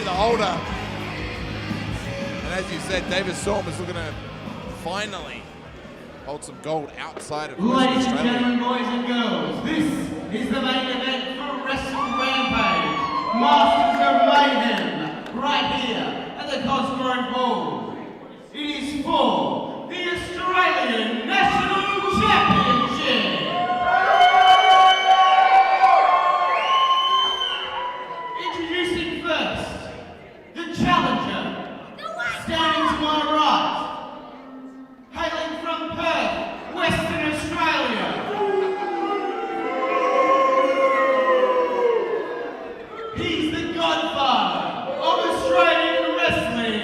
the holder. And as you said, Davis Storm is looking to finally hold some gold outside of Ladies Western and Australia. gentlemen, boys and girls, this is the main event for Wrestle Rampage. Masters of Mayhem, right here at the Cosgrove Hall. It is for the Australian National Championship. Introducing first, the challenger, standing to my right, hailing from Perth, Western Australia. He's the godfather of Australian wrestling,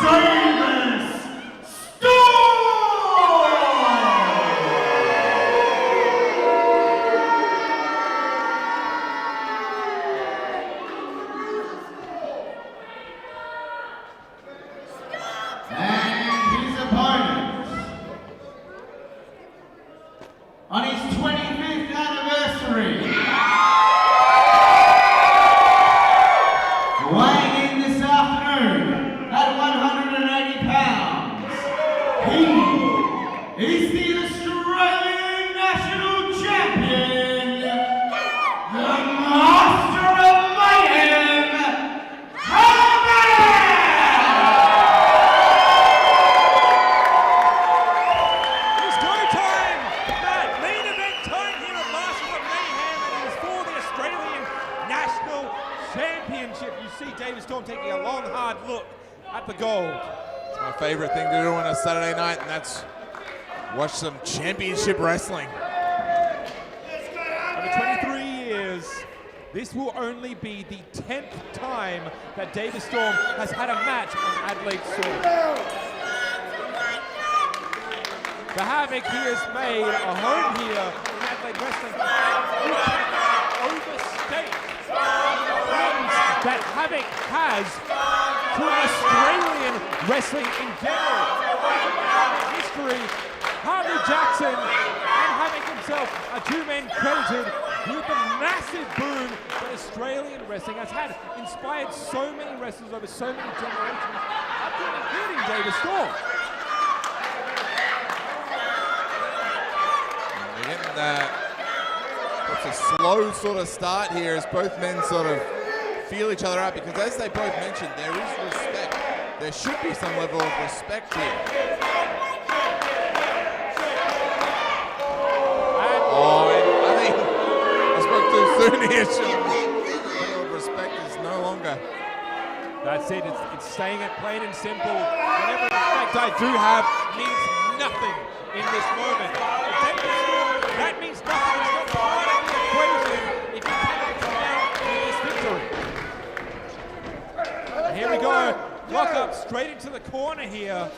Davis Storm! And his opponent, on his 25th anniversary, weighing in this afternoon at 180 pounds, he is the Australian National Champion, the Master of Mayhem, Havok! It's go time! Matt, main event time here at Masters of Mayhem, and it is for the Australian National Championship. You see Davis Storm taking a long, hard look at the gold. It's my favorite thing to do on a Saturday night, and that's watch some championship wrestling. Over 23 years, this will only be the 10th time that Davis Storm has had a match on Adelaide Soil. The Havoc he has made a home here in Adelaide Wrestling. You cannot overstate the importance that Havoc has to Australian wrestling in general. History, Harvey Jackson and Havoc himself are two men credited with the massive boom that Australian wrestling has had, inspired so many wrestlers over so many generations, up to and including Davis Storm. We're getting it's a slow sort of start here as both men sort of feel each other out, because as they both mentioned, there is respect. There should be some level of respect here. I think I spoke too soon here, Sean. The level of respect is no longer. That's it, it's saying it plain and simple. Whatever respect I do have means nothing in this moment. That means nothing. It's not part of the equation if you cannot come out with this victory. And here we go. Lock up straight into the corner here.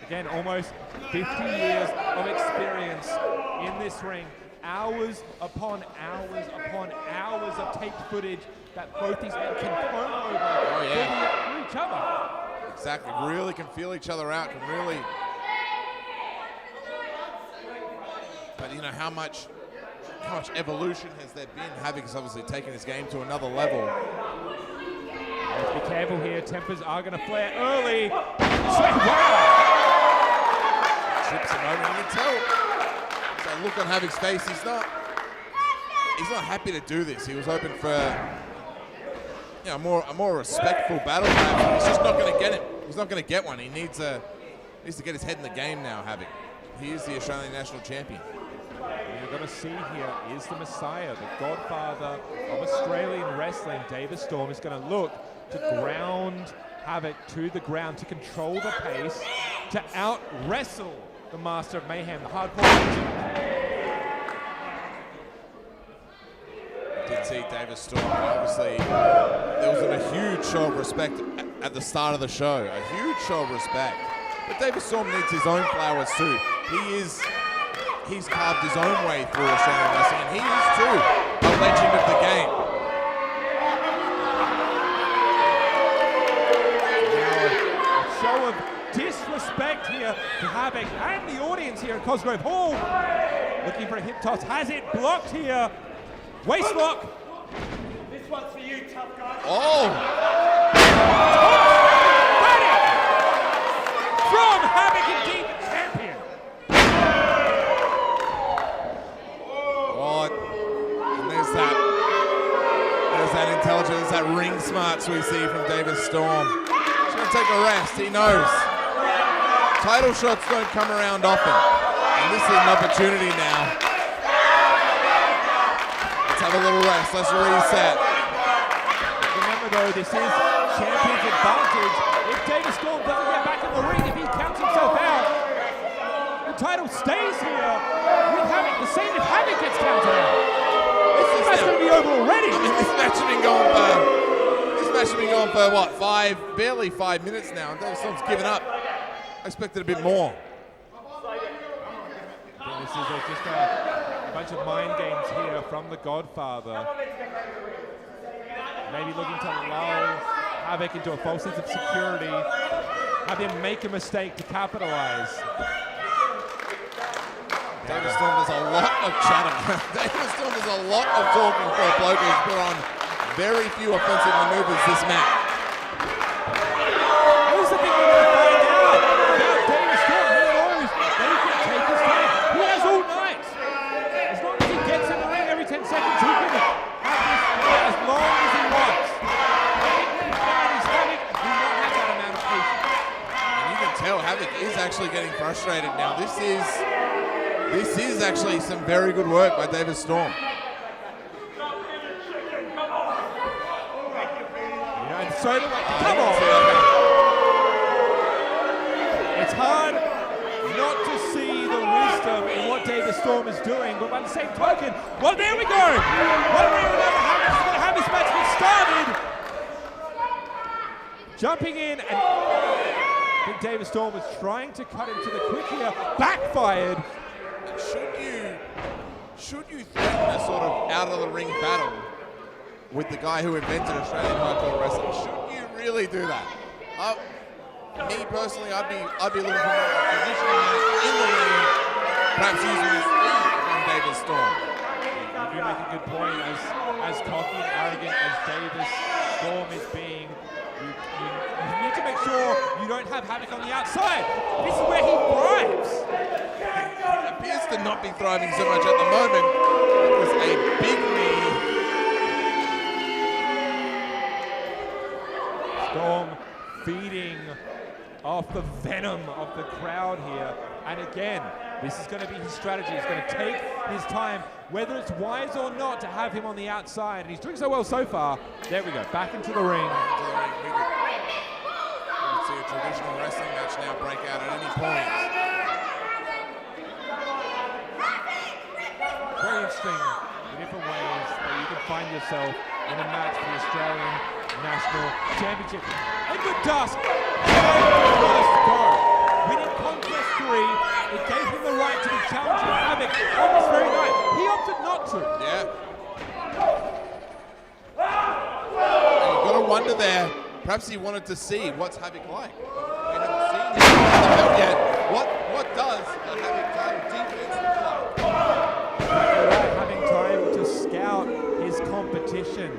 Again, almost 50 years of experience in this ring. Hours upon hours of taped footage that both these men can comb over for each other. Exactly, really can feel each other out, can really. But you know, how much evolution has there been? Havoc has obviously taken his game to another level. Let's be careful here. Tempers are going to flare early. Wow! Chips him over. You can tell that look on Havoc's face. He's not happy to do this. He was hoping for a more respectful battle. He's just not going to get it. He's not going to get one. He needs to get his head in the game now. Havoc. He is the Australian National Champion. You're going to see here is the Messiah, the godfather of Australian wrestling. Davis Storm is going to look to ground Havoc to the ground, to control the pace, to out-wrestle the Master of Mayhem, the hardcore legend. Did see Davis Storm. Obviously, there was a huge show of respect at the start of the show. A huge show of respect. But Davis Storm needs his own flowers too. He's carved his own way through Australian wrestling, and he is too a legend of the game. Now, a show of disrespect here to Havoc and the audience here at Cosgrove Hall. Looking for a hip toss, has it blocked here. Waist lock. This one's for you, Oh! From Havoc indeed, the champion. Oh, and there's that intelligence, that ring smarts we see from Davis Storm. He's going to take a rest, he knows. Title shots don't come around often, and this is an opportunity now. Let's have a little rest, let's reset. Remember though, this is champion's advantage. If Davis Storm doesn't get back in the ring, if he counts himself out, the title stays here with Havoc. The same if Havoc gets counted out. This match going to be over already. I mean, this match has been going for what, barely 5 minutes now, and Davis Storm's given up. I expected a bit more. This is just a bunch of mind games here from the Godfather. Maybe looking to lull Havoc into a false sense of security, have him make a mistake to capitalize. Davis Storm does a lot of chatter. Davis Storm does a lot of talking for a bloke who's put on very few offensive maneuvers this match. Here's the thing we're going to find out about Davis Storm. He knows that he can take his time. He has all night. As long as he gets in the ring every 10 seconds, he can have this play as long as he wants. Havoc do not have that amount of patience. And you can tell Havoc is actually getting frustrated now. This is actually some very good work by Davis Storm. And so do I. Come on! It's hard not to see the wisdom in what Davis Storm is doing, but by the same token, well, there we go! One way or another, Havoc's going to have this match get started. Jumping in, and I think Davis Storm was trying to cut him to the quick here, backfired. Should you threaten a sort of out of the ring battle with the guy who invented Australian hardcore wrestling? Should you really do that? Me personally, I'd be looking for more traditional match in the ring, perhaps using his speed from Davis Storm. You do make a good point. As cocky and arrogant as Davis Storm is being, you need to make sure you don't have Havoc on the outside. This is where he thrives. He appears to not be thriving so much at the moment. It was a big knee. Storm feeding off the venom of the crowd here. And again, this is going to be his strategy. He's going to take his time, whether it's wise or not, to have him on the outside. And he's doing so well so far. There we go, back into the ring. We could see a traditional wrestling match now break out at any point. Very interesting, the different ways that you can find yourself in a match for the Australian National Championship. And good Dusk, first go. Winning Contest 3, it gave him the right to be challenging Havoc on this very night. He opted not to. Yeah. And you've got to wonder there, perhaps he wanted to see what's Havoc like. We haven't seen him on the belt yet. What does a Havoc title defense look like? Having time to scout his competition.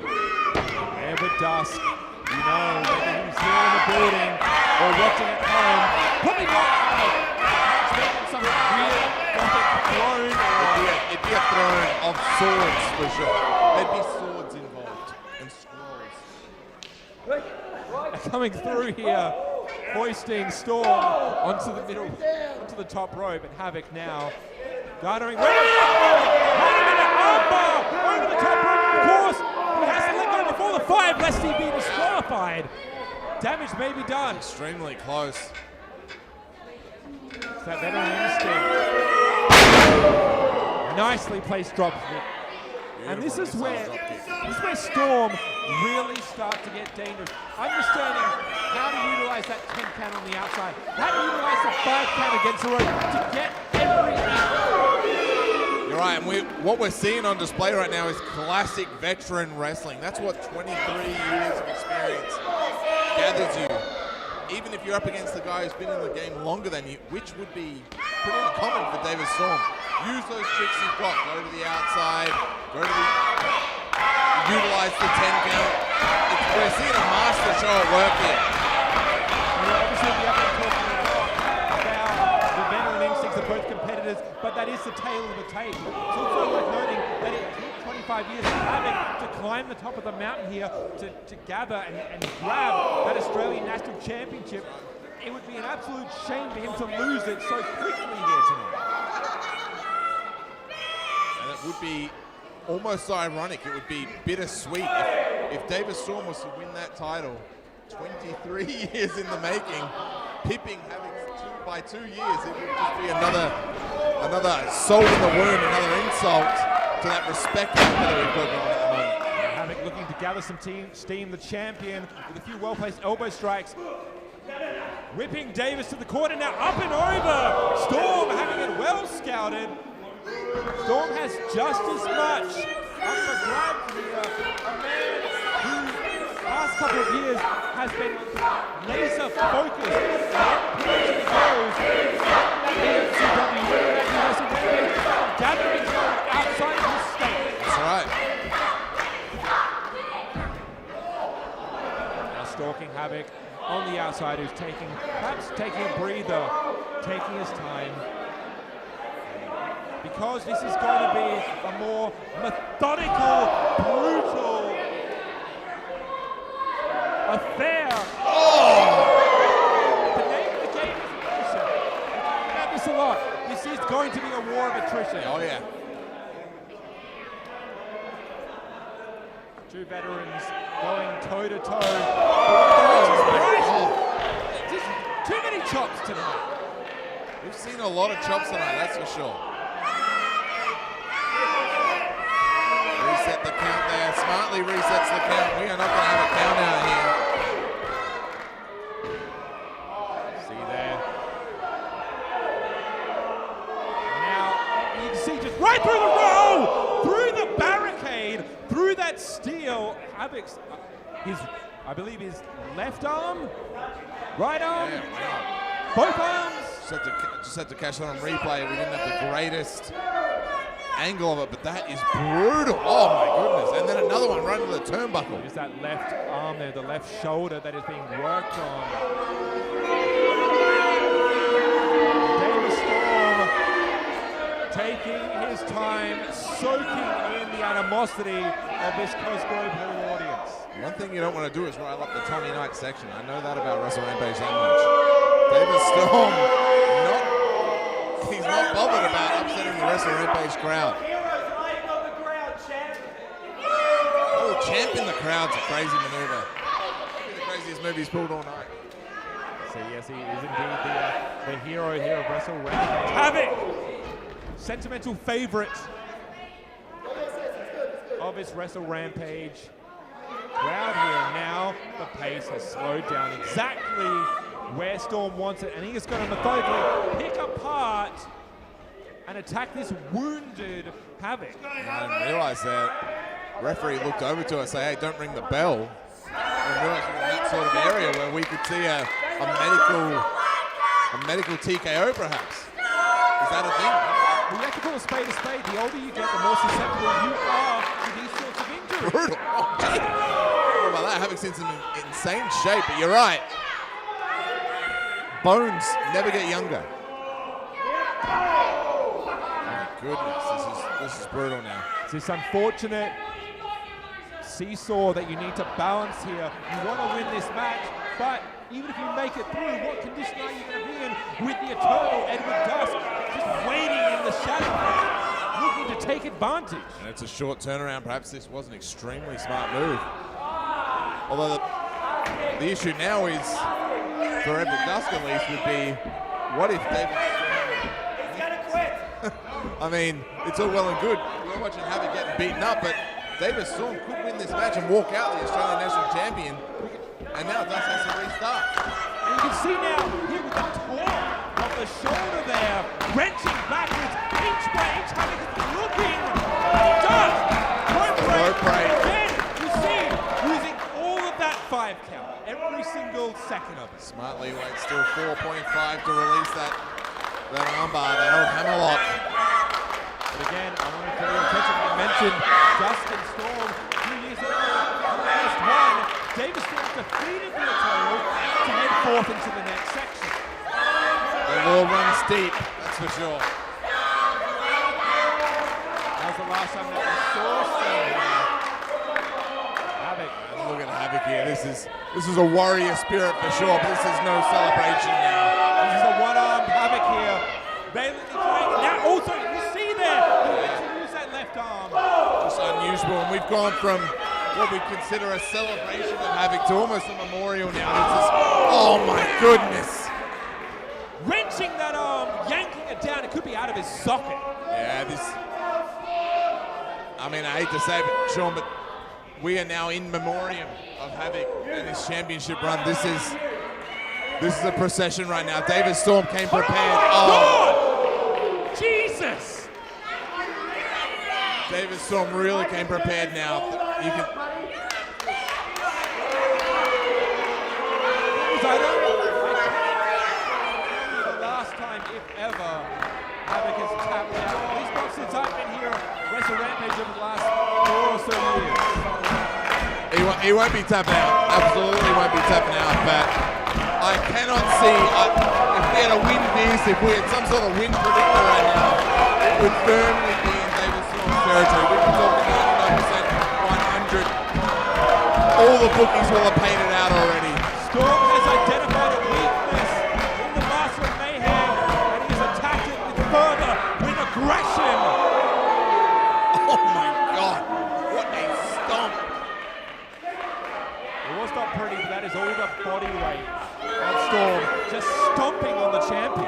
Ever Dusk, you know, whether he's here in the building or watching at home, probably not expecting some real gothic throne. It'd be a throne of swords for sure. There'd be swords involved and scrolls. Coming through here, hoisting Storm onto the middle, onto the top rope, and Havoc now garnering. Wait a minute, armbar over the top rope, of course. He has to let go before the 5, lest he be disqualified. Damage may be done. Extremely close. It's that veteran instinct. Nicely placed drop kick. And this is where Storm really starts to get dangerous. Understanding how to utilize that 10 count on the outside, how to utilize the 5 count against the rope to get everything. You're right, and what we're seeing on display right now is classic veteran wrestling. That's what 23 years of experience gathers you. Even if you're up against the guy who's been in the game longer than you, which would be pretty uncommon for Davis Storm. Use those tricks you've got. Go to the outside, utilize the 10 count, we're seeing a master show at work here. Obviously, we have been talking a lot about the veteran instincts of both competitors, but that is the tale of the tape. It's also worth noting that it took 25 years for Havoc to climb the top of the mountain here to gather and grab that Australian National Championship. It would be an absolute shame for him to lose it so quickly here tonight. And it would be almost ironic, it would be bittersweet if Davis Storm was to win that title 23 years in the making, pipping Havoc by 2 years. It would just be another salt in the wound, another insult to that respect that we've got going at the moment. Havoc looking to gather some steam, the champion, with a few well-placed elbow strikes. Whipping Davis to the corner, now up and over. Storm having it well scouted. Storm has just as much up for grabs here. A man who, the past couple of years, has been laser focused on pushing goes at the MCW, gathering outside of his state. That's right. Now stalking Havoc on the outside, who's perhaps taking a breather, taking his time. Because this is going to be a more methodical, brutal affair. Oh! The name of the game is attrition. We've talked about this a lot. This is going to be a war of attrition. Oh yeah. Two veterans going toe to toe. Just too many chops tonight. We've seen a lot of chops tonight, that's for sure. Reset the count there, smartly resets the count. We are not going to have a count out here. See there. Now, you can see just right through the row, through the barricade, through that steel. Havoc's, I believe his left arm, right arm, both arms. Just had to catch that on replay. We didn't have the greatest angle of it, but that is brutal. Oh my goodness. And then another one right into the turnbuckle. There's that left arm there, the left shoulder that is being worked on. Davis Storm taking his time, soaking in the animosity of this Cosgrove Hall audience. One thing you don't want to do is rile up the Tommy Knight section. I know that about Wrestle Rampage that much. Davis Storm, he's not bothered about upsetting the Wrestle Rampage crowd. Oh, champ in the crowd's a crazy maneuver. Maybe the craziest move he's pulled all night. So yes, he is indeed the hero here of Wrestle Rampage. Havoc, sentimental favorite of his Wrestle Rampage crowd here. Now the pace has slowed down exactly where Storm wants it, and he is going to methodically pick apart and attack this wounded Havoc. I didn't realize that. Referee looked over to us, say, hey, don't ring the bell. I realized we were in that sort of area where we could see a medical TKO perhaps. Is that a thing? Well, you have to call a spade a spade. The older you get, the more susceptible you are to these sorts of injuries. Brutal. Oh, gee. What about that? Havoc's in some insane shape, but you're right. Bones never get younger. Oh my goodness, this is brutal now. It's this unfortunate seesaw that you need to balance here. You want to win this match, but even if you make it through, what condition are you going to be in with the eternal Edward Dusk just waiting in the shadow, looking to take advantage? And it's a short turnaround. Perhaps this was an extremely smart move. Although the issue now is, for Edward Dusk at least, would be, what if David... I mean, it's all well and good. We're watching Havoc getting beaten up, but Davis Storm could win this match and walk out the Australian National Champion. And now Dusk has to restart. And you can see now, here with the torque of the shoulder there, wrenching backwards, inch by inch, Havoc is looking. Dusk! Rope break. Again, you see, using all of that 5 count, every single second of it. Smartly waits still 4.5 to release that armbar, that old hammerlock. But again, I want to draw your attention. I mentioned Dusk and Storm 2 years ago. The last one, Davis defeated the Eternal to head forth into the next section. The war runs deep, that's for sure. That was the last time that was sourced. Havoc. Look at Havoc here. This is a warrior spirit for sure, but this is no celebration now. This is a one-armed Havoc here. Valiantly playing. Now also, you see there, he went to use that left arm. Just unusual, and we've gone from what we consider a celebration of Havoc to almost a memorial now. This is, oh my goodness. Wrenching that arm, yanking it down. It could be out of his socket. Yeah, I mean, I hate to say it, Sean, but we are now in memoriam of Havoc and his championship run. This is a procession right now. Davis Storm came prepared. Oh, God! Jesus! Davis Storm really came prepared now. You can. The last time, if ever, Havoc has tapped out. At least not since I've been here, Wrestle Rampage over the last 4 or so years. He won't be tapping out. Absolutely won't be tapping out, but I cannot see, if we had a win this, if we had some sort of win predictor right now, it would firmly be in Davis Storm's territory. We've been talking 99%, 100. All the bookies will have painted out already. Storm has identified a weakness in the Master of Mayhem, and he's attacked it with further, with aggression. Oh my God, what a stomp. It was not pretty, but that is all the body weight of Storm, just stomping on the champion.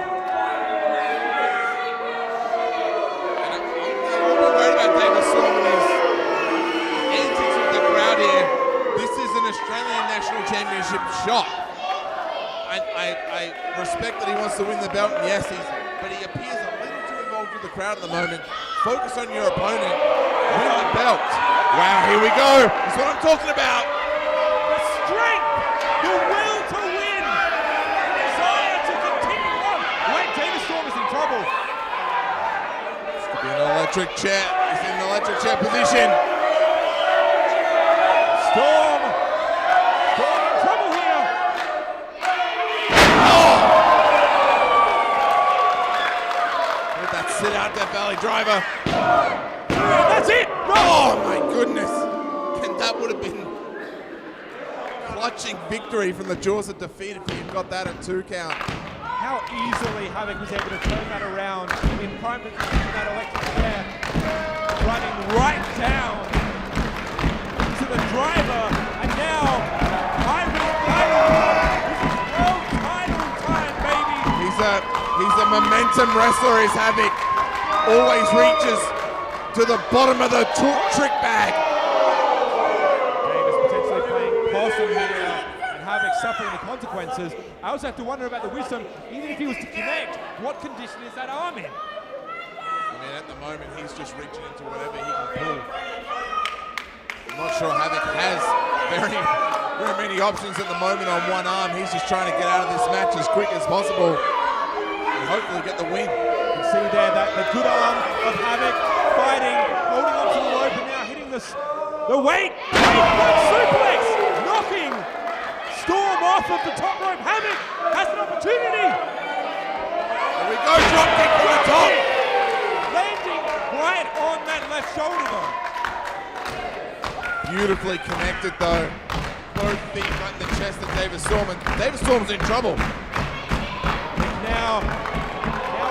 And I'm a little bit worried about Davis Storm and his antics with the crowd here. This is an Australian National Championship shot. I respect that he wants to win the belt, and yes, but he appears a little too involved with the crowd at the moment. Focus on your opponent, win the belt. Wow, here we go. That's what I'm talking about. The strength, the will to win, the desire to continue on. Wait, Davis Storm is in trouble. This could be an electric chair. He's in an electric chair position. Storm in trouble here. Let that sit out that belly driver. That's it. Oh my goodness. And that would have been clutching victory from the jaws of defeat if he had got that at 2 count. How easily Havoc was able to turn that around in prime position in that electric chair, running right down to the driver, and now Ivory's world title time, baby. He's a momentum wrestler, is Havoc. Always reaches to the bottom of the trick bag. Davis potentially playing possum here, and Havoc suffering the consequences. I also have to wonder about the wisdom, even if he was to connect, what condition is that arm in? I mean, at the moment, he's just reaching into whatever he can pull. I'm not sure Havoc has very many options at the moment on one arm. He's just trying to get out of this match as quick as possible and hopefully get the win. You can see there that the good arm of Havoc fighting, holding on to the rope, and now hitting the weight. Suplex, knocking Storm off of the top rope. Havoc has an opportunity. Here we go, drop kick from the top. Landing right on that left shoulder though. Beautifully connected though. Both feet right in the chest of Davis Storm, and Davis Storm's in trouble. Now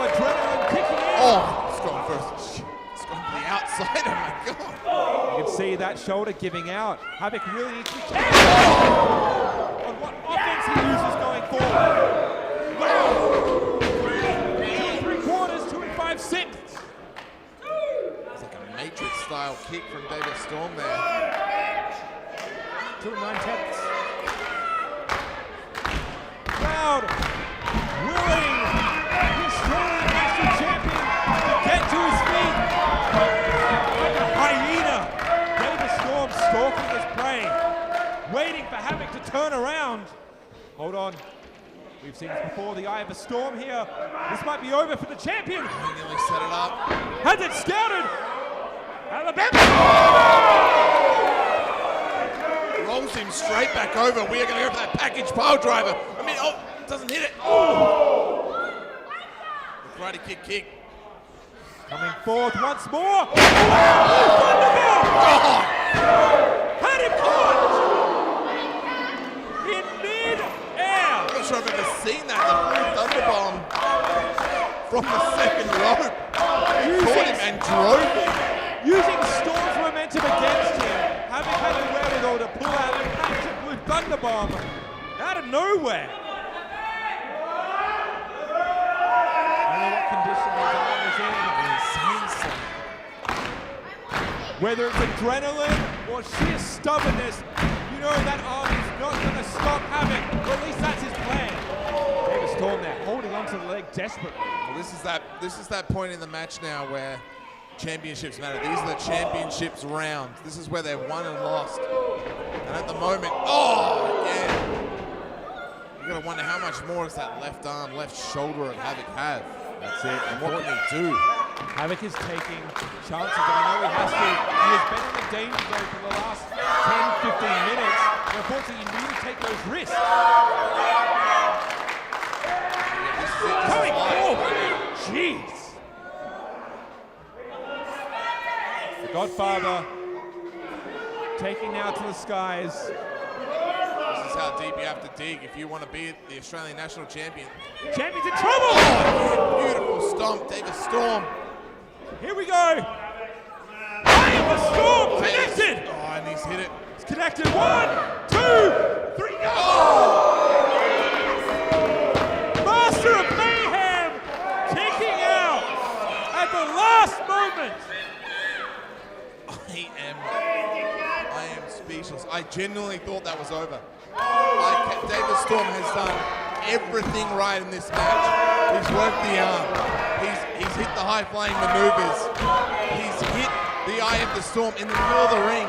adrenaline kicking in. Oh, it's gone first. It's gone to the outside, oh my God. You can see that shoulder giving out. Havoc really needs to be careful on what offense he uses going forward. Wow. 2 3/4, 2 5/6. It's like a Matrix-style kick from Davis Storm there. 2 9/10. Crowd willing, destroying Master Champion to get to his feet. Like a hyena, Davis Storm stalking his prey, waiting for Havoc to turn around. Hold on. We've seen this before, the eye of the storm here. This might be over for the champion. He nearly set it up. Has it scouted? Alabama! rolls him straight back over. We are going to go for that package pile driver. I mean, oh, doesn't hit it. Oh! The karate kick. Coming forth once more. Oh! Had him caught in mid-air. I'm not sure I've ever seen that. The blue thunderbomb from the second rope. Caught him and drove him. Using Storm's momentum against him, Havoc had the wherewithal to pull out a massive blue thunderbomb out of nowhere. I don't know what condition his arm is in. Whether it's adrenaline or sheer stubbornness, you know that arm is not going to stop Havoc, or at least that's his plan. Davis Storm there, holding onto the leg desperately. Well, this is that point in the match now where championships matter. These are the championships rounds. This is where they've won and lost. And at the moment, oh, again. You gotta wonder how much more does that left arm, left shoulder of Havoc have. That's it. And what can he do? Havoc is taking chances, and I know he has to. He has been in the danger zone for the last 10, 15 minutes. And unfortunately, you need to take those risks. Coming forward. Jeez. The Godfather taking now to the skies. This is how deep you have to dig if you want to be the Australian national champion. Champion's in trouble! Oh, beautiful stomp, Davis Storm. Here we go. Eye of the Storm connected. Oh, and he's hit it. It's connected. 1, 2, 3, go! Master of Mayhem taking out at the last moment. I am speechless. I genuinely thought that was over. Davis Storm has done everything right in this match. He's worked the arm. He's hit the high flying maneuvers. He's hit the Eye of the Storm in the middle of the ring.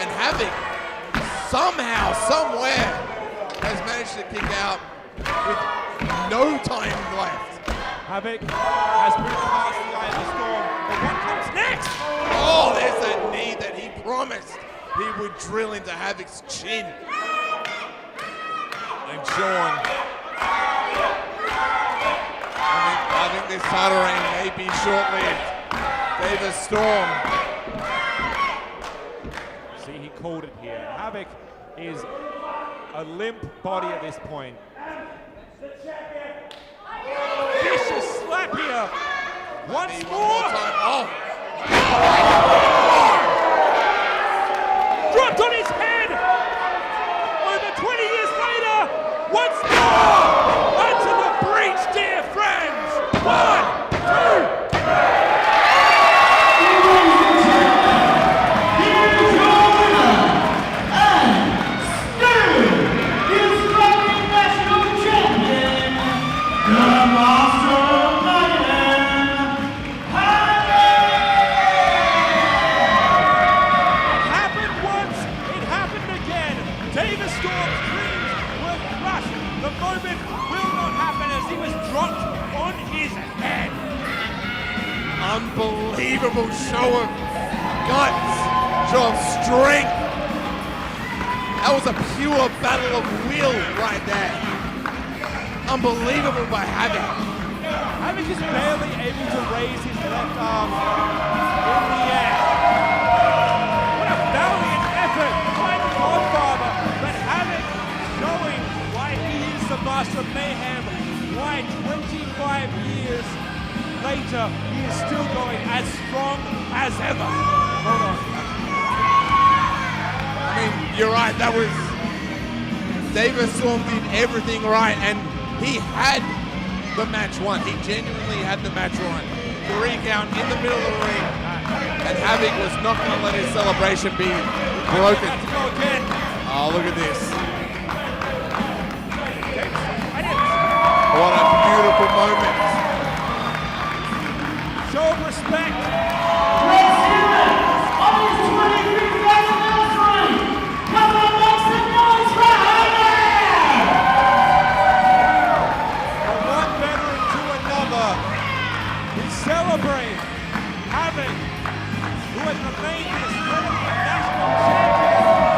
And Havoc, somehow, somewhere, has managed to kick out with no time left. Havoc has moved past the Eye of the Storm. But what comes next? Oh, there's that knee that he promised he would drill into Havoc's chin. And Sean, I think this title reign may be short-lived. Davis Storm. See, he called it here. Havoc is a limp body at this point. Vicious slap here. Once more. Time. Oh. Dropped on his head. Over 20 years later. Once more. Onto the breach, dear friends. 1, 2. Unbelievable show of guts, show of strength. That was a pure battle of will right there. Unbelievable by Havoc. Havoc is barely able to raise his left arm in the air. What a valiant effort by the Godfather, but Havoc showing why he is the Master of Mayhem, why 25 years later, he is still going as strong as ever. Hold on. I mean, you're right, that was... Davis Storm did everything right, and he had the match won. He genuinely had the match won. 3 count in the middle of the ring, and Havoc was not going to let his celebration be broken. Let's go again. Oh, look at this. What a beautiful moment.